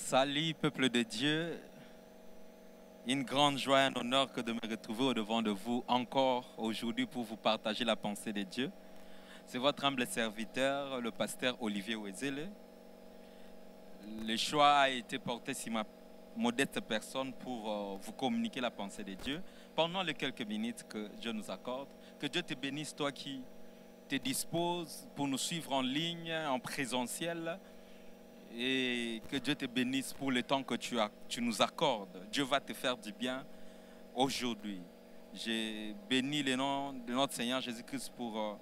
Salut, peuple de Dieu. Une grande joie et un honneur que de me retrouver au-devant de vous encore aujourd'hui pour vous partager la pensée de Dieu. C'est votre humble serviteur, le pasteur Olivier Wezele. Le choix a été porté sur ma modeste personne pour vous communiquer la pensée de Dieu pendant les quelques minutes que Dieu nous accorde. Que Dieu te bénisse, toi qui te disposes pour nous suivre en ligne, en présentiel. Et que Dieu te bénisse pour le temps que tu nous accordes. Dieu va te faire du bien aujourd'hui. J'ai béni le nom de notre Seigneur Jésus-Christ pour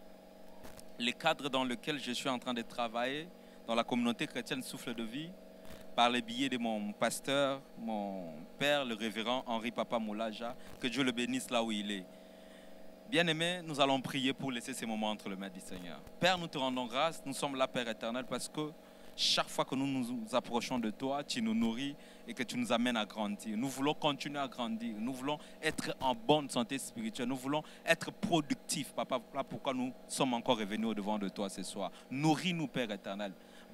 le cadre dans lequel je suis en train de travailler dans la communauté chrétienne Souffle de Vie par le biais de mon pasteur, mon père, le révérend Henri Papa Moulaja. Que Dieu le bénisse là où il est. Bien-aimés, nous allons prier pour laisser ces moments entre les mains du Seigneur. Père, nous te rendons grâce. Nous sommes là, Père éternel, parce que chaque fois que nous nous approchons de toi, tu nous nourris et que tu nous amènes à grandir. Nous voulons continuer à grandir. Nous voulons être en bonne santé spirituelle. Nous voulons être productifs. Papa, voilà pourquoi nous sommes encore revenus au-devant de toi ce soir. Nourris-nous, Père éternel.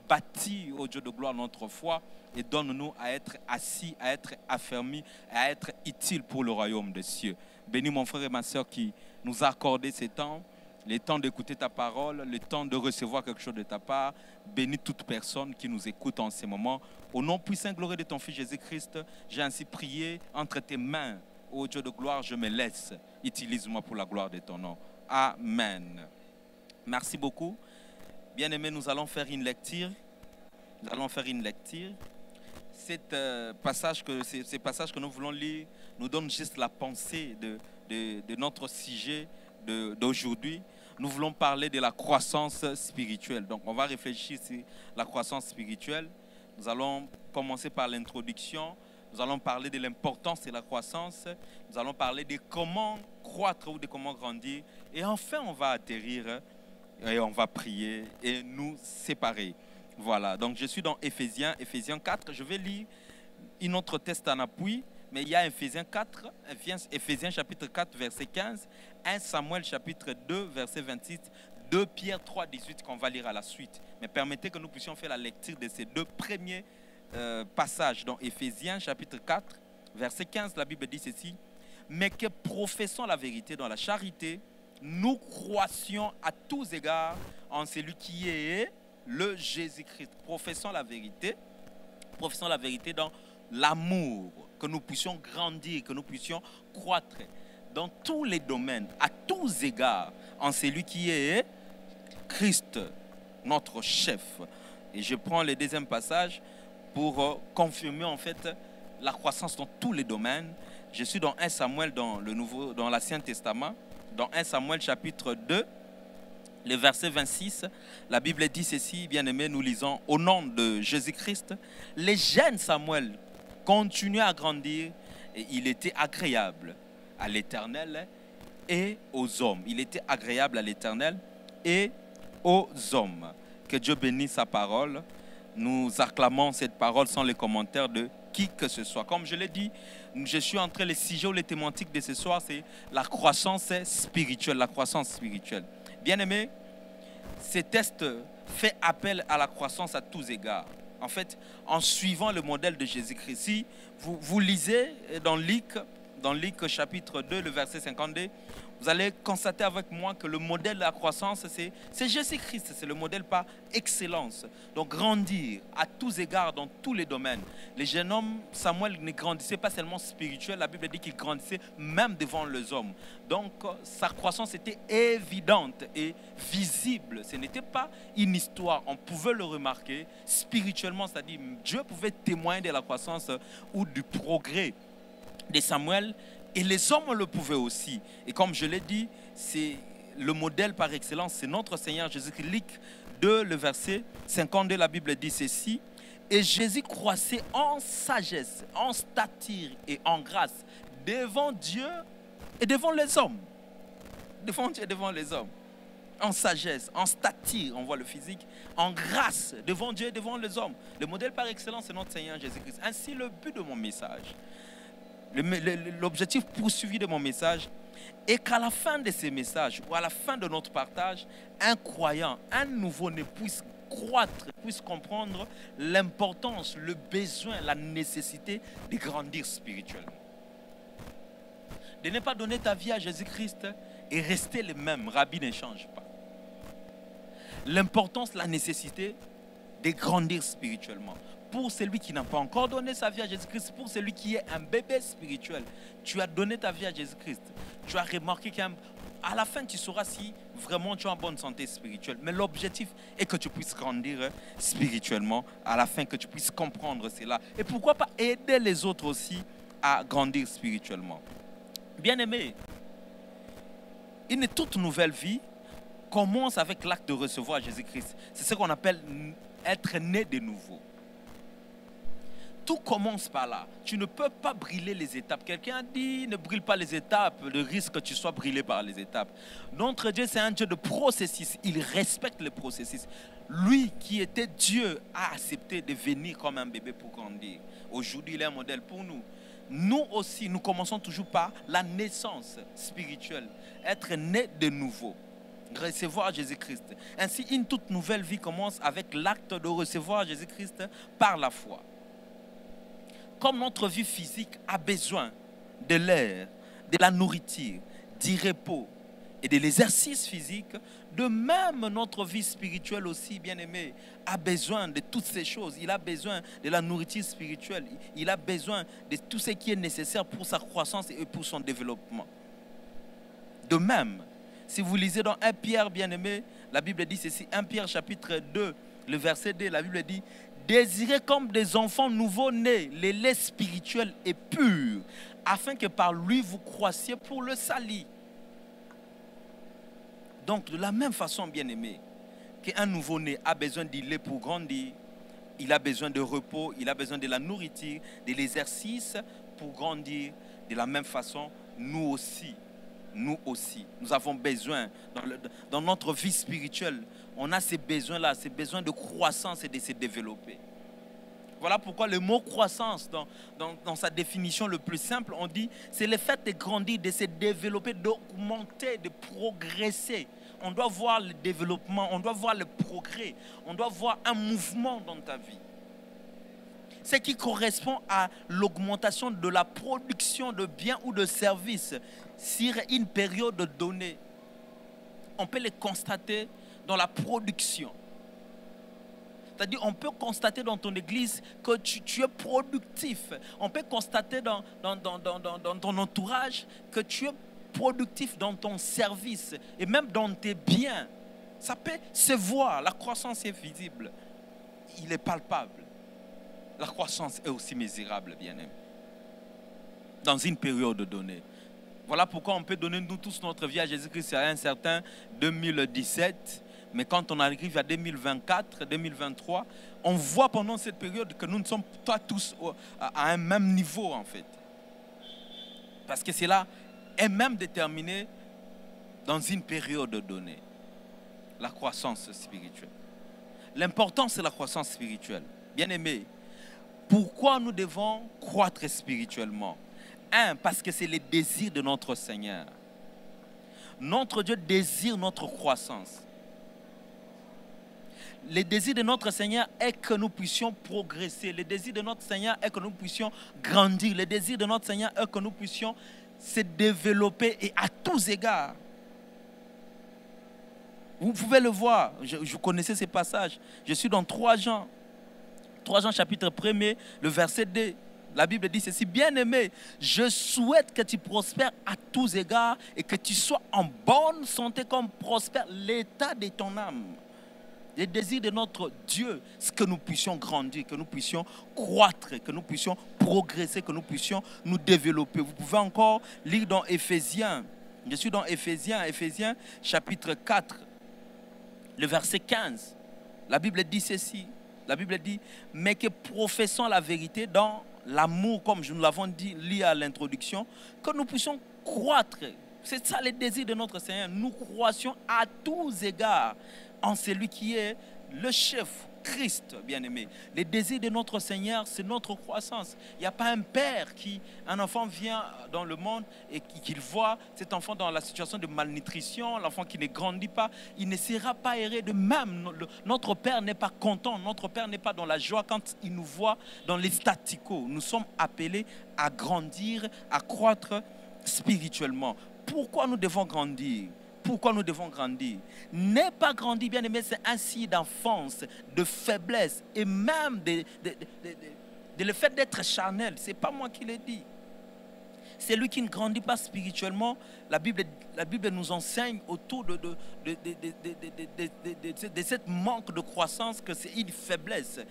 Bâtis, ô Dieu de gloire, notre foi et donne-nous à être assis, à être affermis, à être utiles pour le royaume des cieux. Bénis mon frère et ma soeur qui nous a accordé ces temps. Le temps d'écouter ta parole, le temps de recevoir quelque chose de ta part. Bénis toute personne qui nous écoute en ce moment. Au nom puissant et glorieux de ton Fils Jésus-Christ, j'ai ainsi prié entre tes mains. Ô Dieu de gloire, je me laisse. Utilise-moi pour la gloire de ton nom. Amen. Merci beaucoup. Bien-aimés, nous allons faire une lecture. Ces passages que nous voulons lire nous donnent juste la pensée de notre sujet d'aujourd'hui. Nous voulons parler de la croissance spirituelle. Donc, on va réfléchir sur la croissance spirituelle. Nous allons commencer par l'introduction. Nous allons parler de l'importance de la croissance. Nous allons parler de comment croître ou de comment grandir. Et enfin, on va atterrir et on va prier et nous séparer. Voilà. Donc, je suis dans Éphésiens 4. Je vais lire une autre texte en appui. Mais il y a Éphésiens chapitre 4, verset 15, 1 Samuel chapitre 2, verset 26, 2 Pierre 3, 18 qu'on va lire à la suite. Mais permettez que nous puissions faire la lecture de ces deux premiers passages. Dans Éphésiens chapitre 4, verset 15, la Bible dit ceci. Mais que professons la vérité dans la charité, nous croissions à tous égards en celui qui est le Jésus-Christ. Professons la vérité dans l'amour, que nous puissions grandir, que nous puissions croître dans tous les domaines, à tous égards, en celui qui est Christ, notre chef. Et je prends le deuxième passage pour confirmer en fait la croissance dans tous les domaines. Je suis dans 1 Samuel dans l'Ancien Testament, dans 1 Samuel chapitre 2, le verset 26, la Bible dit ceci, bien-aimés, nous lisons, au nom de Jésus-Christ, les jeunes Samuel continuait à grandir et il était agréable à l'Éternel et aux hommes. Il était agréable à l'Éternel et aux hommes. Que Dieu bénisse sa parole. Nous acclamons cette parole sans les commentaires de qui que ce soit. Comme je l'ai dit, je suis entré, les sujets ou les thématiques de ce soir, c'est la croissance spirituelle. La croissance spirituelle. Bien-aimés, ce texte fait appel à la croissance à tous égards. En fait, en suivant le modèle de Jésus-Christ. Si vous lisez dans Luc chapitre 2, le verset 52, vous allez constater avec moi que le modèle de la croissance, c'est Jésus-Christ. C'est le modèle par excellence. Donc, grandir à tous égards dans tous les domaines. Les jeunes hommes, Samuel ne grandissait pas seulement spirituel. La Bible dit qu'il grandissait même devant les hommes. Donc, sa croissance était évidente et visible. Ce n'était pas une histoire. On pouvait le remarquer spirituellement. C'est-à-dire, Dieu pouvait témoigner de la croissance ou du progrès de Samuel. Et les hommes le pouvaient aussi. Et comme je l'ai dit, c'est le modèle par excellence, c'est notre Seigneur Jésus-Christ. Luc 2, le verset 52, la Bible dit ceci. Et Jésus croissait en sagesse, en stature et en grâce devant Dieu et devant les hommes. Devant Dieu et devant les hommes. En sagesse, en stature, on voit le physique, en grâce devant Dieu et devant les hommes. Le modèle par excellence, c'est notre Seigneur Jésus-Christ. Ainsi, le but de mon message, l'objectif poursuivi de mon message est qu'à la fin de ces messages ou à la fin de notre partage, un croyant, un nouveau-né puisse croître, puisse comprendre l'importance, le besoin, la nécessité de grandir spirituellement. De ne pas donner ta vie à Jésus-Christ et rester le même. Rabbi ne change pas. L'importance, la nécessité de grandir spirituellement. Pour celui qui n'a pas encore donné sa vie à Jésus-Christ, pour celui qui est un bébé spirituel, tu as donné ta vie à Jésus-Christ. Tu as remarqué qu'à la fin, tu sauras si vraiment tu es en bonne santé spirituelle. Mais l'objectif est que tu puisses grandir spirituellement, à la fin que tu puisses comprendre cela. Et pourquoi pas aider les autres aussi à grandir spirituellement. Bien-aimé, une toute nouvelle vie commence avec l'acte de recevoir Jésus-Christ. C'est ce qu'on appelle être né de nouveau. Tout commence par là. Tu ne peux pas brûler les étapes. Quelqu'un a dit, ne brûle pas les étapes, le risque que tu sois brûlé par les étapes. Notre Dieu, c'est un Dieu de processus. Il respecte le processus. Lui qui était Dieu a accepté de venir comme un bébé pour grandir. Aujourd'hui, il est un modèle pour nous. Nous aussi, nous commençons toujours par la naissance spirituelle. Être né de nouveau. Recevoir Jésus-Christ. Ainsi, une toute nouvelle vie commence avec l'acte de recevoir Jésus-Christ par la foi. Comme notre vie physique a besoin de l'air, de la nourriture, du repos et de l'exercice physique, de même notre vie spirituelle aussi, bien-aimé, a besoin de toutes ces choses. Il a besoin de la nourriture spirituelle. Il a besoin de tout ce qui est nécessaire pour sa croissance et pour son développement. De même, si vous lisez dans 1 Pierre, bien-aimé, la Bible dit ceci, 1 Pierre chapitre 2, le verset 2, la Bible dit « Désirez comme des enfants nouveau-nés, les laits spirituels et purs, afin que par lui vous croissiez pour le salut. » Donc, de la même façon, bien-aimé, qu'un nouveau-né a besoin du lait pour grandir, il a besoin de repos, il a besoin de la nourriture, de l'exercice pour grandir. De la même façon, nous aussi, nous avons besoin, dans notre vie spirituelle, on a ces besoins-là, ces besoins de croissance et de se développer. Voilà pourquoi le mot croissance, dans sa définition le plus simple, on dit c'est le fait de grandir, de se développer, d'augmenter, de progresser. On doit voir le développement, on doit voir le progrès, on doit voir un mouvement dans ta vie. Ce qui correspond à l'augmentation de la production de biens ou de services sur une période donnée. On peut le constater dans la production. C'est-à-dire, on peut constater dans ton église que tu es productif. On peut constater dans ton entourage que tu es productif dans ton service et même dans tes biens. Ça peut se voir. La croissance est visible. Il est palpable. La croissance est aussi mesurable, bien-aimé. Dans une période donnée. Voilà pourquoi on peut donner nous tous notre vie à Jésus-Christ à un certain 2017. Mais quand on arrive à 2024, 2023, on voit pendant cette période que nous ne sommes pas tous à un même niveau, en fait. Parce que cela est même déterminé dans une période donnée. La croissance spirituelle. L'important, c'est la croissance spirituelle. Bien-aimés, pourquoi nous devons croître spirituellement? Parce que c'est le désir de notre Seigneur. Notre Dieu désire notre croissance. Le désir de notre Seigneur est que nous puissions progresser. Le désir de notre Seigneur est que nous puissions grandir. Le désir de notre Seigneur est que nous puissions se développer et à tous égards. Vous pouvez le voir. Je connaissais ces passages. Je suis dans 3 Jean. 3 Jean chapitre 1er, le verset 2. La Bible dit ceci, bien-aimé, je souhaite que tu prospères à tous égards et que tu sois en bonne santé comme prospère l'état de ton âme. Le désir de notre Dieu, c'est que nous puissions grandir, que nous puissions croître, que nous puissions progresser, que nous puissions nous développer. Vous pouvez encore lire dans Éphésiens. Je suis dans Éphésiens chapitre 4, le verset 15. La Bible dit ceci. La Bible dit, mais que professons la vérité dans l'amour, comme nous l'avons dit, lié à l'introduction, que nous puissions croître. C'est ça le désir de notre Seigneur. Nous croissions à tous égards en celui qui est le chef Christ, bien-aimé. Le désir de notre Seigneur, c'est notre croissance. Il n'y a pas un père un enfant vient dans le monde et qu'il voit cet enfant dans la situation de malnutrition, l'enfant qui ne grandit pas, il ne sera pas erré. De même, notre Père n'est pas content, notre Père n'est pas dans la joie quand il nous voit dans les statu quo. Nous sommes appelés à grandir, à croître spirituellement. Pourquoi nous devons grandir? Pourquoi nous devons grandir? N'est pas grandir, bien aimé, c'est un signe d'enfance, de faiblesse et même de le fait d'être charnel. Ce n'est pas moi qui l'ai dit. C'est lui qui ne grandit pas spirituellement. La Bible nous enseigne autour de cette manque de croissance que c'est une faiblesse.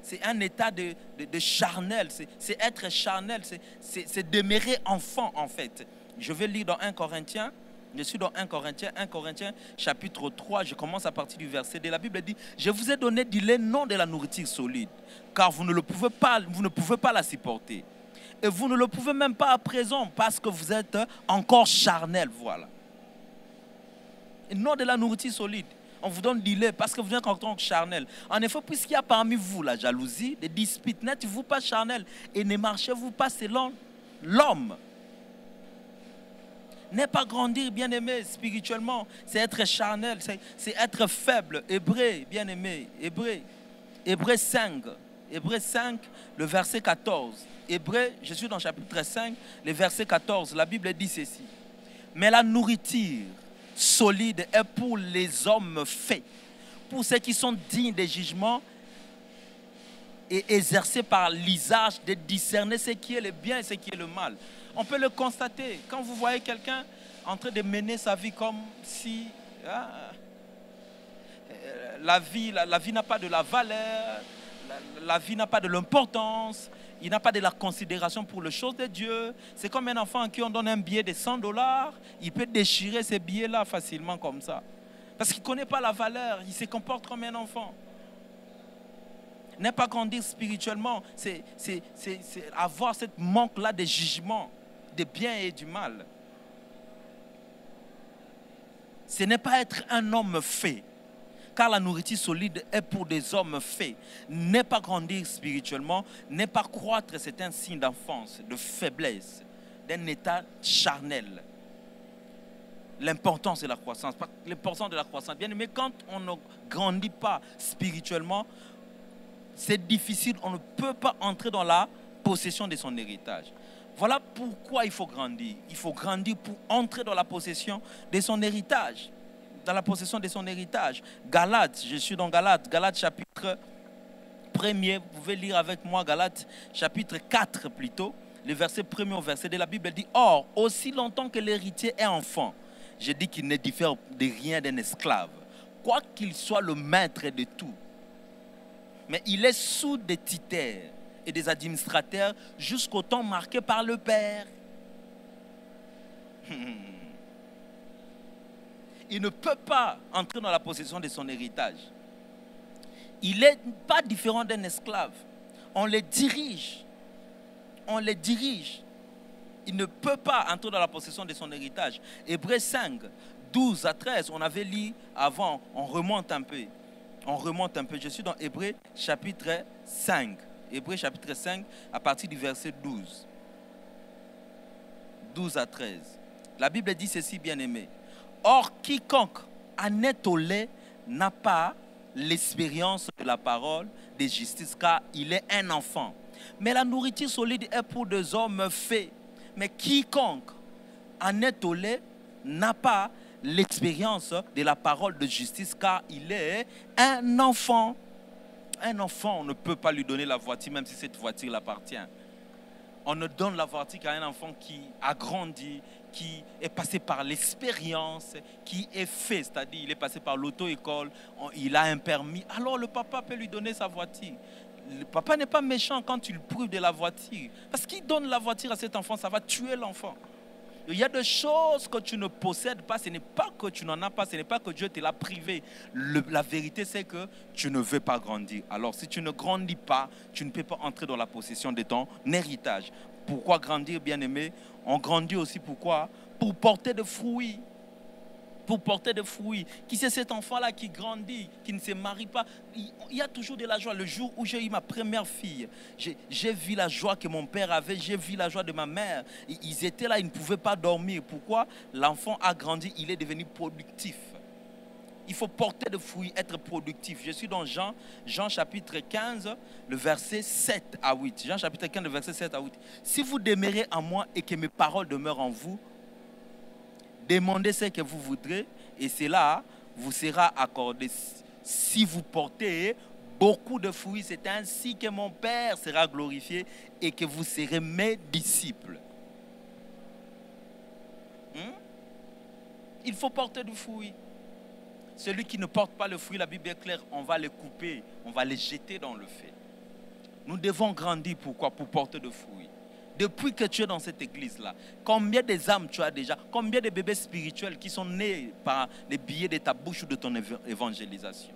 C'est un état de charnel. C'est être charnel. C'est demeurer enfant en fait. Je vais lire dans 1 Corinthiens. Je suis dans 1 Corinthiens chapitre 3, je commence à partir du verset 2. La Bible dit, je vous ai donné du lait, non de la nourriture solide, car vous ne pouvez pas la supporter. Et vous ne le pouvez même pas à présent, parce que vous êtes encore charnel, voilà. Et non de la nourriture solide. On vous donne du lait parce que vous êtes encore charnel. En effet, puisqu'il y a parmi vous la jalousie, des disputes, n'êtes-vous pas charnel et ne marchez-vous pas selon l'homme? N'est pas grandir, bien-aimé, spirituellement, c'est être charnel, c'est être faible. Hébreu, bien-aimé, Hébreu 5, le verset 14. Hébreu, je suis dans chapitre 5, le verset 14, la Bible dit ceci. Mais la nourriture solide est pour les hommes faits, pour ceux qui sont dignes des jugements et exercés par l'usage de discerner ce qui est le bien et ce qui est le mal. On peut le constater. Quand vous voyez quelqu'un en train de mener sa vie comme si la vie n'a pas de la valeur, la vie n'a pas de l'importance, il n'a pas de la considération pour les choses de Dieu. C'est comme un enfant à qui on donne un billet de $100, il peut déchirer ces billets-là facilement comme ça. Parce qu'il ne connaît pas la valeur, il se comporte comme un enfant. N'est pas grandir spirituellement, c'est avoir ce manque-là de jugement, de bien et du mal. Ce n'est pas être un homme fait, car la nourriture solide est pour des hommes faits. N'est pas grandir spirituellement, n'est pas croître, c'est un signe d'enfance, de faiblesse, d'un état charnel. L'importance de la croissance, l'importance de la croissance. Bien aimé, quand on ne grandit pas spirituellement, c'est difficile, on ne peut pas entrer dans la possession de son héritage. Voilà pourquoi il faut grandir. Il faut grandir pour entrer dans la possession de son héritage. Dans la possession de son héritage. Galates, je suis dans Galates chapitre 1er, vous pouvez lire avec moi Galates chapitre 4 plutôt, le verset 1er au verset 2, la Bible dit, or, aussi longtemps que l'héritier est enfant, je dis qu'il ne diffère de rien d'un esclave, quoi qu'il soit le maître de tout. Mais il est sous des titères et des administrateurs jusqu'au temps marqué par le Père. Il ne peut pas entrer dans la possession de son héritage. Il n'est pas différent d'un esclave. On le dirige. On le dirige. Il ne peut pas entrer dans la possession de son héritage. Hébreux 5, 12 à 13, on avait lu avant, on remonte un peu. Je suis dans Hébreux chapitre 5. Hébreux chapitre 5 à partir du verset 12. 12 à 13. La Bible dit ceci, bien-aimé. Or, quiconque en est au lait n'a pas l'expérience de la parole de justice, car il est un enfant. Mais la nourriture solide est pour des hommes faits. Mais quiconque en est au lait n'a pas l'expérience de la parole de justice, car il est un enfant. Un enfant, on ne peut pas lui donner la voiture, même si cette voiture l'appartient. On ne donne la voiture qu'à un enfant qui a grandi, qui est passé par l'expérience, qui est fait, c'est-à-dire il est passé par l'auto-école, il a un permis. Alors le papa peut lui donner sa voiture. Le papa n'est pas méchant quand il prouve de la voiture. Parce qu'il donne la voiture à cet enfant, ça va tuer l'enfant. Il y a des choses que tu ne possèdes pas, ce n'est pas que tu n'en as pas, ce n'est pas que Dieu te l'a privé. La vérité, c'est que tu ne veux pas grandir. Alors, si tu ne grandis pas, tu ne peux pas entrer dans la possession de ton héritage. Pourquoi grandir, bien-aimé? On grandit aussi pourquoi? Pour porter des fruits. pour porter des fruits. Qui c'est cet enfant-là qui grandit, qui ne se marie pas? Il y a toujours de la joie. Le jour où j'ai eu ma première fille, j'ai vu la joie que mon père avait, j'ai vu la joie de ma mère. Ils étaient là, ils ne pouvaient pas dormir. Pourquoi? L'enfant a grandi, il est devenu productif. Il faut porter des fruits, être productif. Je suis dans Jean chapitre 15, le verset 7 à 8. Jean chapitre 15, le verset 7 à 8. Si vous demeurez en moi et que mes paroles demeurent en vous, demandez ce que vous voudrez et cela vous sera accordé. Si vous portez beaucoup de fruits, c'est ainsi que mon Père sera glorifié et que vous serez mes disciples. Il faut porter du fruit. Celui qui ne porte pas le fruit, la Bible est claire, on va le couper, on va le jeter dans le feu. Nous devons grandir, pourquoi? Pour porter de fruits. Depuis que tu es dans cette église-là, combien des âmes tu as déjà? Combien de bébés spirituels qui sont nés par les billets de ta bouche ou de ton évangélisation?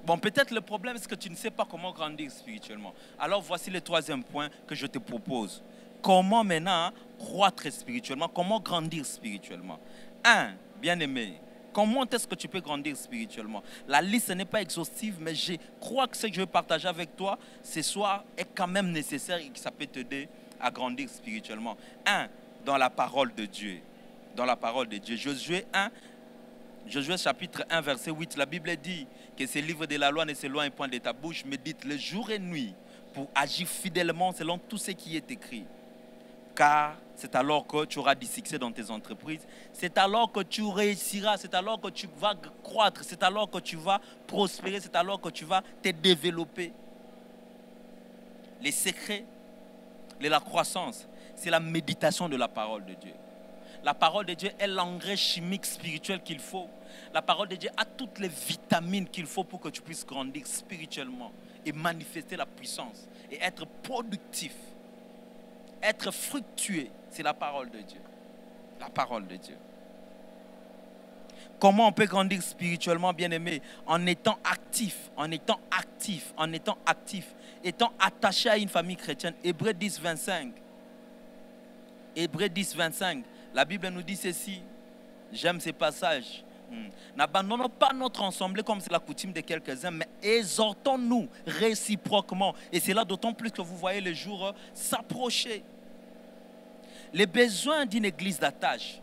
Bon, peut-être le problème, c'est que tu ne sais pas comment grandir spirituellement. Alors, voici le troisième point que je te propose. Comment maintenant croître spirituellement? Comment grandir spirituellement? Bien-aimé, comment est-ce que tu peux grandir spirituellement? La liste n'est pas exhaustive, mais je crois que ce que je vais partager avec toi ce soir est quand même nécessaire et que ça peut t'aider à grandir spirituellement. Dans la parole de Dieu. Dans la parole de Dieu. Josué chapitre 1, verset 8, la Bible dit que ce livre de la loi ne s'éloigne point de ta bouche, médite le jour et nuit pour agir fidèlement selon tout ce qui est écrit. Car c'est alors que tu auras du succès dans tes entreprises, c'est alors que tu réussiras, c'est alors que tu vas croître, c'est alors que tu vas prospérer, c'est alors que tu vas te développer. Les secrets de la croissance, c'est la méditation de la parole de Dieu. La parole de Dieu est l'engrais chimique spirituel qu'il faut. La parole de Dieu a toutes les vitamines qu'il faut pour que tu puisses grandir spirituellement et manifester la puissance et être productif. Être fructueux, c'est la parole de Dieu. La parole de Dieu. Comment on peut grandir spirituellement, bien-aimé? En étant actif, étant attaché à une famille chrétienne. Hébreux 10, 25. Hébreux 10, 25. La Bible nous dit ceci. J'aime ces passages. N'abandonnons pas notre assemblée comme c'est la coutume de quelques-uns, mais exhortons-nous réciproquement. Et c'est là d'autant plus que vous voyez les jours s'approcher. Les besoins d'une église d'attache,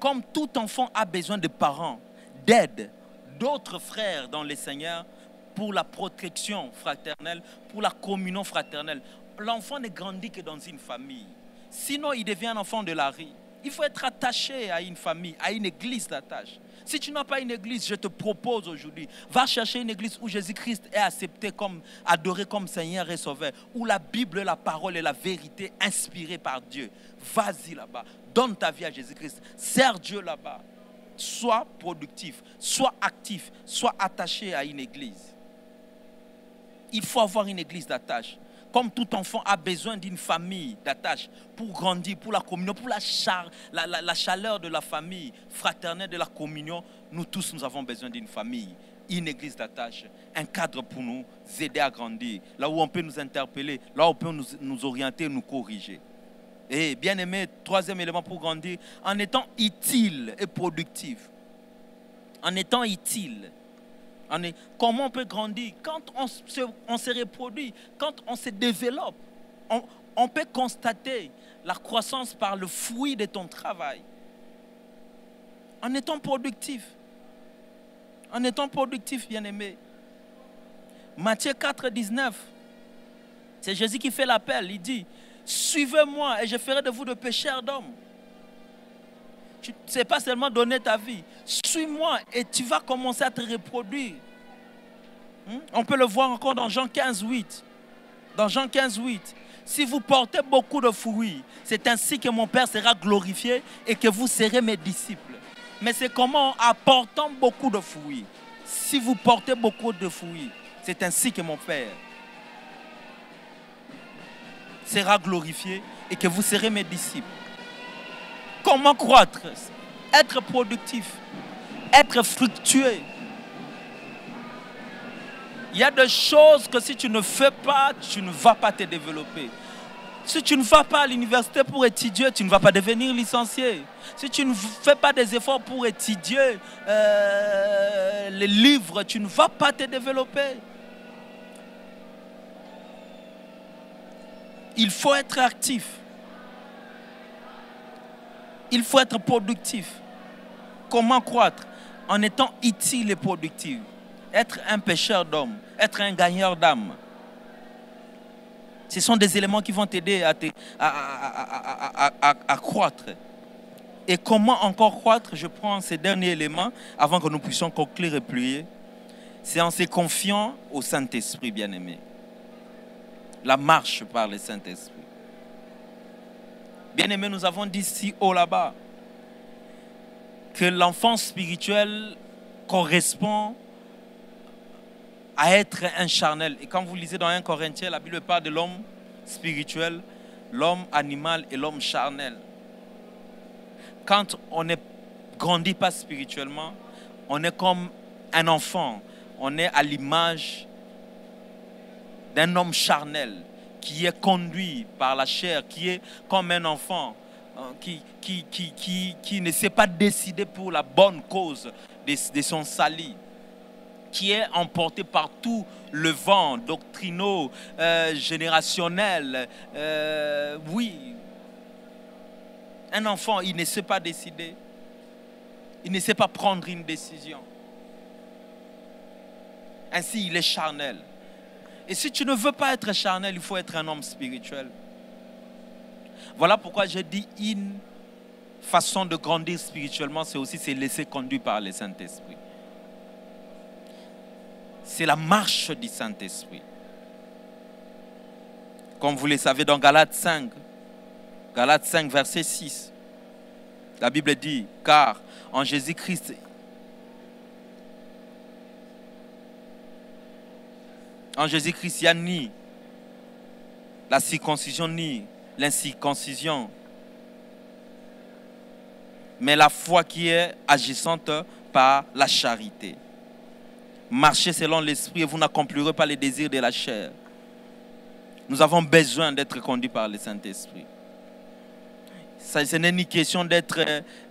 comme tout enfant a besoin de parents, d'aide, d'autres frères dans le Seigneur pour la protection fraternelle, pour la communion fraternelle. L'enfant ne grandit que dans une famille. Sinon, il devient un enfant de la rue. Il faut être attaché à une famille, à une église d'attache. Si tu n'as pas une église, je te propose aujourd'hui, va chercher une église où Jésus-Christ est accepté, adoré comme Seigneur et Sauveur, où la Bible, la parole et la vérité inspirée par Dieu. Vas-y là-bas, donne ta vie à Jésus-Christ, sers Dieu là-bas. Sois productif, sois actif, sois attaché à une église. Il faut avoir une église d'attache. Comme tout enfant a besoin d'une famille d'attache pour grandir, pour la communion, pour la chaleur de la famille fraternelle, de la communion, nous tous, nous avons besoin d'une famille, une église d'attache, un cadre pour nous aider à grandir, là où on peut nous interpeller, là où on peut nous orienter, nous corriger. Et bien aimé, troisième élément pour grandir, en étant utile et productif. En étant utile. Comment on peut grandir? Quand on se reproduit, quand on se développe, on peut constater la croissance par le fruit de ton travail. En étant productif. En étant productif, bien-aimé. Matthieu 4, 19. C'est Jésus qui fait l'appel. Il dit, suivez-moi et je ferai de vous de pécheurs d'hommes. Ce n'est pas seulement donner ta vie. Suis-moi et tu vas commencer à te reproduire. On peut le voir encore dans Jean 15, 8. Dans Jean 15, 8. Si vous portez beaucoup de fruits, c'est ainsi que mon Père sera glorifié et que vous serez mes disciples. Mais c'est comment? En apportant beaucoup de fruits. Si vous portez beaucoup de fruits, c'est ainsi que mon Père sera glorifié et que vous serez mes disciples. Comment croître? Être productif, être fructueux. Il y a des choses que si tu ne fais pas, tu ne vas pas te développer. Si tu ne vas pas à l'université pour étudier, tu ne vas pas devenir licencié. Si tu ne fais pas des efforts pour étudier les livres, tu ne vas pas te développer. Il faut être actif. Il faut être productif. Comment croître? En étant utile et productif. Être un pêcheur d'hommes, être un gagneur d'âmes. Ce sont des éléments qui vont t'aider à croître. Et comment encore croître? Je prends ces derniers éléments avant que nous puissions conclure et plier. C'est en se confiant au Saint-Esprit, bien-aimé. La marche par le Saint-Esprit. Bien-aimé, nous avons dit si haut là-bas que l'enfant spirituel correspond à être un charnel. Et quand vous lisez dans 1 Corinthiens, la Bible parle de l'homme spirituel, l'homme animal et l'homme charnel. Quand on ne grandit pas spirituellement, on est comme un enfant. On est à l'image d'un homme charnel qui est conduit par la chair, qui est comme un enfant, qui ne sait pas décider pour la bonne cause de son salut, qui est emporté par tout le vent doctrinaux, générationnel. Oui, un enfant, il ne sait pas décider. Il ne sait pas prendre une décision. Ainsi, il est charnel. Et si tu ne veux pas être charnel, il faut être un homme spirituel. Voilà pourquoi j'ai dit une façon de grandir spirituellement, c'est aussi se laisser conduire par le Saint-Esprit. C'est la marche du Saint-Esprit. Comme vous le savez dans Galates 5, verset 6, la Bible dit, car en Jésus-Christ, il n'y a ni la circoncision ni l'incirconcision, mais la foi qui est agissante par la charité. Marchez selon l'esprit et vous n'accomplirez pas les désirs de la chair. Nous avons besoin d'être conduits par le Saint-Esprit. Ce n'est ni question d'être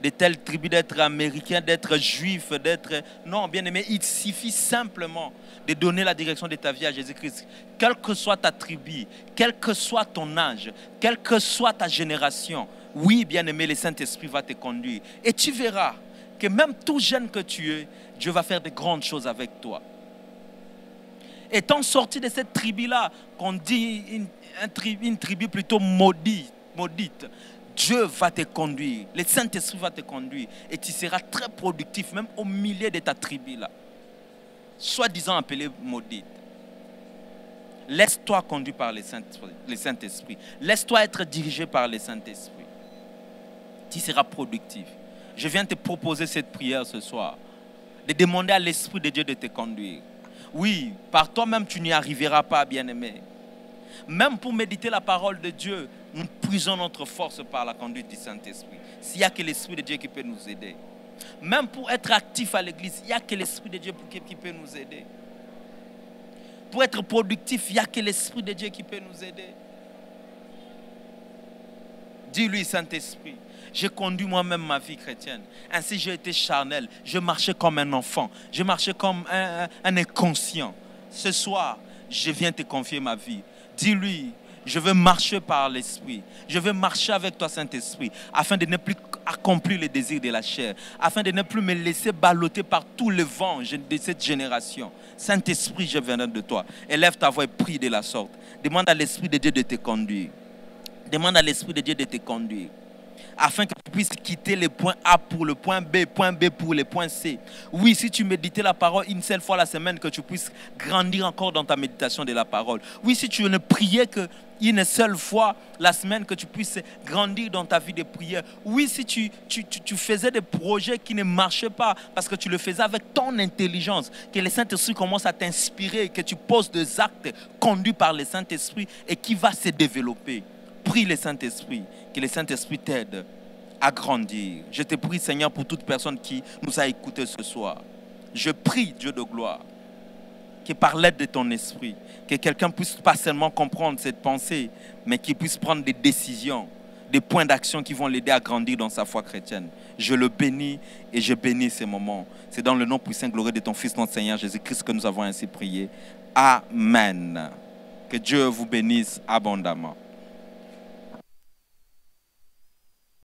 de telle tribu, d'être américain, d'être juif, d'être... Non, bien aimé, il suffit simplement de donner la direction de ta vie à Jésus-Christ. Quelle que soit ta tribu, quel que soit ton âge, quelle que soit ta génération, oui, bien aimé, le Saint-Esprit va te conduire. Et tu verras que même tout jeune que tu es, Dieu va faire de grandes choses avec toi. Étant sorti de cette tribu-là, qu'on dit une tribu plutôt maudite, Dieu va te conduire, le Saint-Esprit va te conduire et tu seras très productif, même au milieu de ta tribu-là. Soi-disant appelée maudite. Laisse-toi conduire par le Saint-Esprit. Laisse-toi être dirigé par le Saint-Esprit. Tu seras productif. Je viens te proposer cette prière ce soir, de demander à l'Esprit de Dieu de te conduire. Oui, par toi-même, tu n'y arriveras pas, bien-aimé. Même pour méditer la parole de Dieu, nous puisons notre force par la conduite du Saint-Esprit. S'il n'y a que l'Esprit de Dieu qui peut nous aider. Même pour être actif à l'église, il n'y a que l'Esprit de Dieu qui peut nous aider. Pour être productif, il n'y a que l'Esprit de Dieu qui peut nous aider. Dis-lui, Saint-Esprit, j'ai conduit moi-même ma vie chrétienne. Ainsi, j'ai été charnel. Je marchais comme un enfant. Je marchais comme un inconscient. Ce soir, je viens te confier ma vie. Dis-lui, je veux marcher par l'Esprit. Je veux marcher avec toi, Saint-Esprit, afin de ne plus accomplir les désirs de la chair, afin de ne plus me laisser balloter par tout le vent de cette génération. Saint-Esprit, je viens de toi. Élève ta voix et prie de la sorte. Demande à l'Esprit de Dieu de te conduire. Demande à l'Esprit de Dieu de te conduire, afin que tu puisses quitter le point A pour le point B pour le point C. Oui, si tu méditais la parole une seule fois la semaine, que tu puisses grandir encore dans ta méditation de la parole. Oui, si tu ne priais qu'une seule fois la semaine, que tu puisses grandir dans ta vie de prière. Oui, si tu faisais des projets qui ne marchaient pas parce que tu le faisais avec ton intelligence, que le Saint-Esprit commence à t'inspirer, que tu poses des actes conduits par le Saint-Esprit et qui va se développer. Prie le Saint-Esprit, que le Saint-Esprit t'aide à grandir. Je te prie, Seigneur, pour toute personne qui nous a écoutés ce soir. Je prie, Dieu de gloire, que par l'aide de ton esprit, que quelqu'un puisse pas seulement comprendre cette pensée, mais qu'il puisse prendre des décisions, des points d'action qui vont l'aider à grandir dans sa foi chrétienne. Je le bénis et je bénis ces moments. C'est dans le nom puissant et glorieux de ton Fils, notre Seigneur Jésus-Christ, que nous avons ainsi prié. Amen. Que Dieu vous bénisse abondamment.